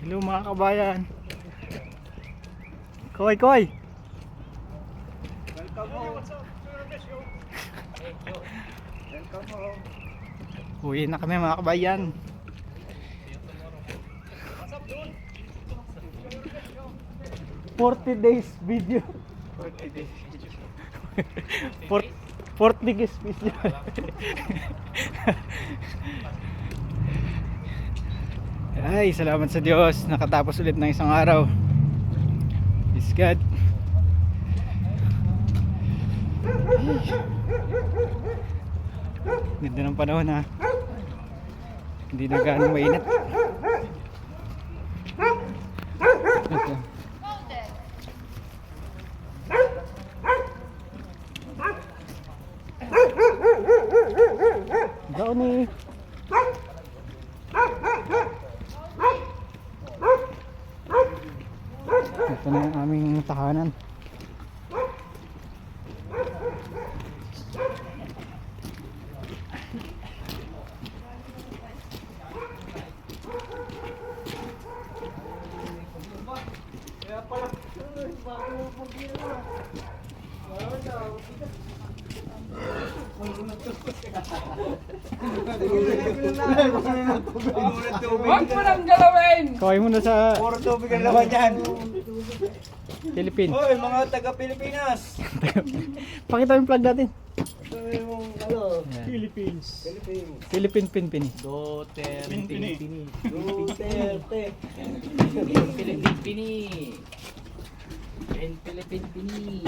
Hello mga kabayan. Koy, koy. Welcome home. Welcome home. Uwi na kami mga kabayan. "40 days video." 40 days. 40 days video. Ay, salamat sa Diyos. Nakatapos ulit ng isang araw. Praise God. Ganda ng panahon ha. Hindi na gaano mainit. Downy. Ito na yung aming tahanan. Kaya pala, Huwag mo nang galawin! Kaway muna sa puro tubig ang laman yan. Philippines. Hoy, mga taga-Pilipinas. Pakita yung plug natin. Ito yung ano, Philippines. Philippines. Philippine Pinpini. Duterte. Duterte. Philippine Pini. Philippine Pini.